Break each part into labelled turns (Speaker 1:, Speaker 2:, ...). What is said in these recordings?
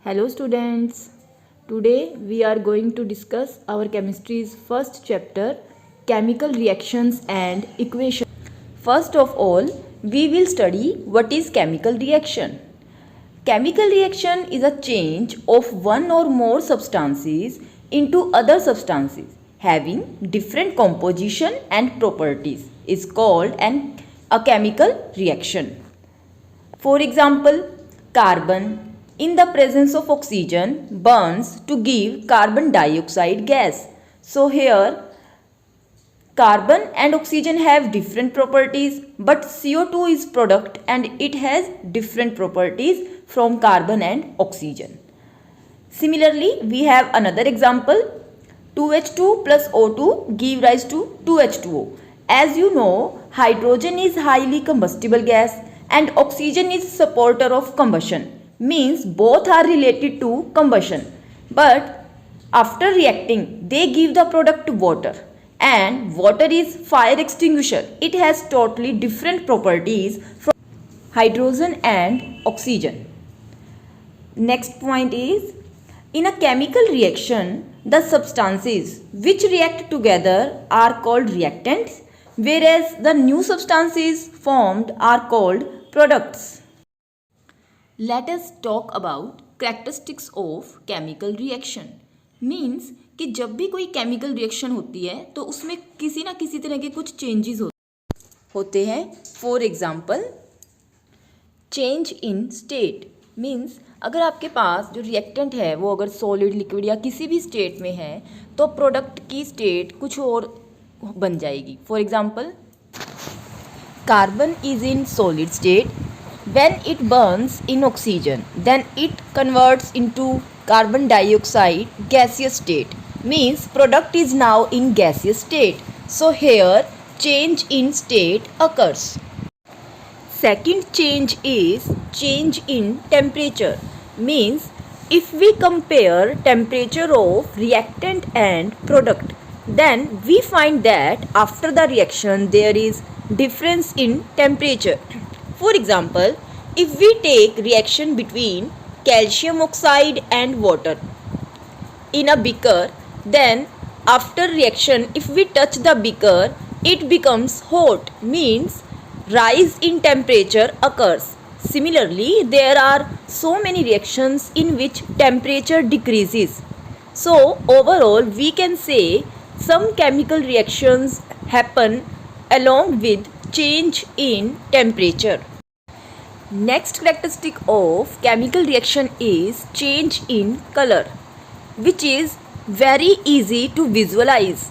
Speaker 1: Hello students, today we are going to discuss our chemistry's first chapter, chemical reactions and equations. First of all, we will study what is chemical reaction. Chemical reaction is a change of one or more substances into other substances having different composition and properties is called a chemical reaction. For example, carbon in the presence of oxygen burns to give carbon dioxide gas. So here carbon and oxygen have different properties, but CO2 is product and it has different properties from carbon and oxygen. Similarly, we have another example, 2H2 plus O2 give rise to 2H2O. As you know, hydrogen is highly combustible gas and oxygen is supporter of combustion, means both are related to combustion, but after reacting they give the product water, and water is fire extinguisher. It has totally different properties from hydrogen and oxygen. Next point is, in a chemical reaction the substances which react together are called reactants, whereas the new substances formed are called products. Let us talk about characteristics of chemical reaction. Means कि जब भी कोई chemical reaction होती है तो उसमें किसी ना किसी तरह के कुछ changes होते हैं. For example, change in state means अगर आपके पास जो reactant है वो अगर solid, liquid या किसी भी state में है तो product की state कुछ और बन जाएगी. For example, carbon is in solid state. When it burns in oxygen, then it converts into carbon dioxide gaseous state. Means product is now in gaseous state. So here change in state occurs. Second change is change in temperature. Means if we compare temperature of reactant and product, then we find that after the reaction there is difference in temperature. For example, if we take reaction between calcium oxide and water in a beaker, then after reaction if we touch the beaker it becomes hot, means rise in temperature occurs. Similarly, there are so many reactions in which temperature decreases. So overall we can say some chemical reactions happen along with change in temperature. Next characteristic of chemical reaction is change in color, which is very easy to visualize.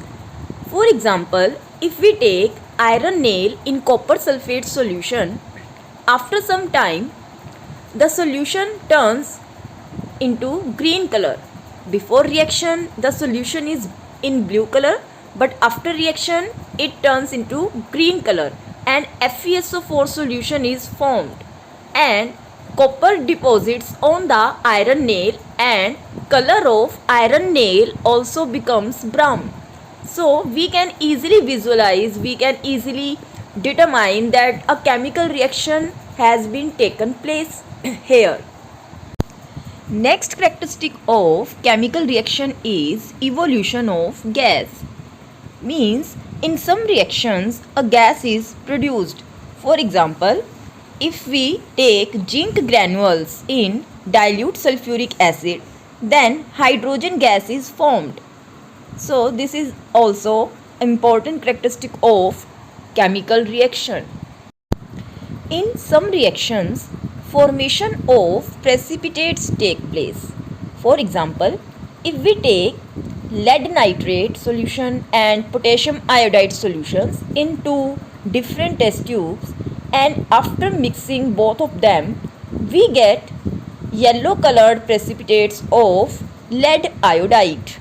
Speaker 1: For example, if we take iron nail in copper sulfate solution, after some time the solution turns into green color. Before reaction the solution is in blue color, but after reaction it turns into green color and FeSO4 solution is formed, and copper deposits on the iron nail and color of iron nail also becomes brown. So we can easily visualize, we can easily determine that a chemical reaction has been taken place here. Next characteristic of chemical reaction is evolution of gas. Means in some reactions a gas is produced. For example, if we take zinc granules in dilute sulfuric acid, then hydrogen gas is formed. So this is also important characteristic of chemical reaction. In some reactions, formation of precipitates take place. For example, if we take lead nitrate solution and potassium iodide solutions into different test tubes, and after mixing both of them we get yellow colored precipitates of lead iodide.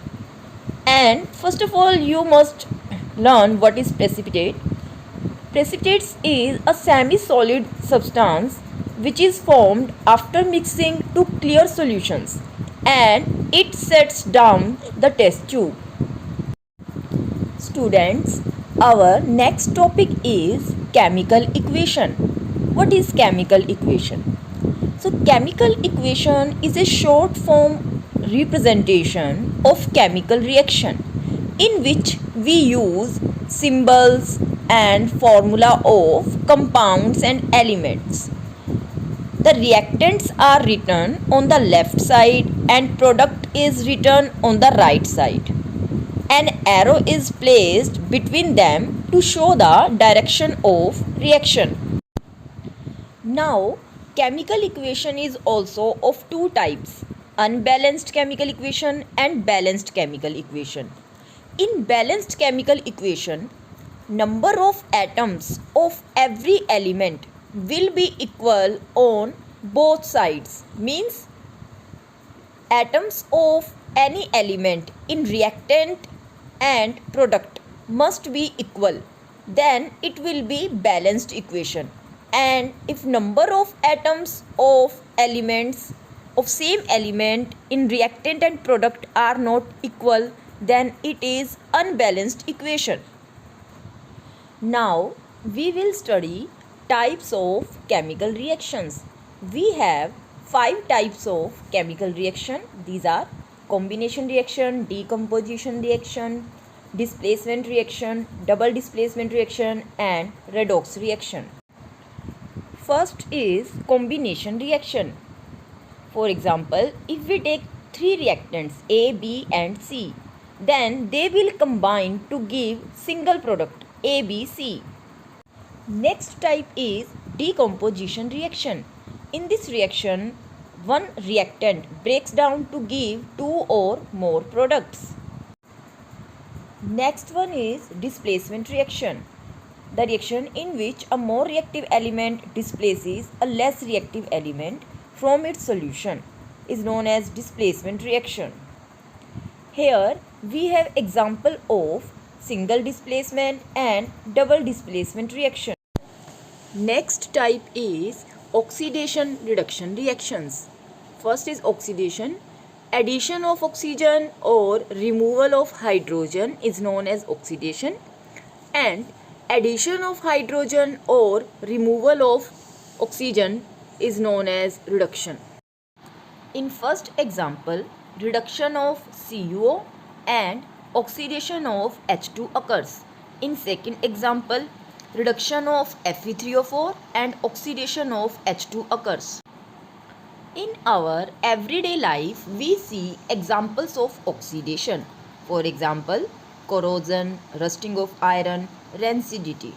Speaker 1: And first of all you must learn what is precipitate. Precipitates is a semi-solid substance which is formed after mixing two clear solutions and it sets down the test tube. Students, our next topic is chemical equation. What is chemical equation? So chemical equation is a short form representation of chemical reaction in which we use symbols and formula of compounds and elements. The reactants are written on the left side and product is written on the right side. An arrow is placed between them to show the direction of reaction. Now, chemical equation is also of two types: unbalanced chemical equation and balanced chemical equation. In balanced chemical equation, number of atoms of every element will be equal on both sides. Means atoms of any element in reactant and product must be equal. Then it will be balanced equation. And if number of atoms of elements of same element in reactant and product are not equal, then it is unbalanced equation. Now we will study types of chemical reactions. We have 5 types of chemical reaction. These are combination reaction, decomposition reaction, displacement reaction, double displacement reaction, and redox reaction. First is combination reaction. For example, if we take 3 reactants A, B and C, then they will combine to give single product ABC. Next type is decomposition reaction. In this reaction, one reactant breaks down to give 2 or more products. Next one is displacement reaction. The reaction in which a more reactive element displaces a less reactive element from its solution is known as displacement reaction. Here we have example of single displacement and double displacement reaction. Next type is oxidation reduction reactions. First is oxidation. Addition of oxygen or removal of hydrogen is known as oxidation, and addition of hydrogen or removal of oxygen is known as reduction. In first example, reduction of CuO and oxidation of H2 occurs. In second example, reduction of Fe3O4 and oxidation of H2 occurs. In our everyday life, we see examples of oxidation. For example, corrosion, rusting of iron, rancidity.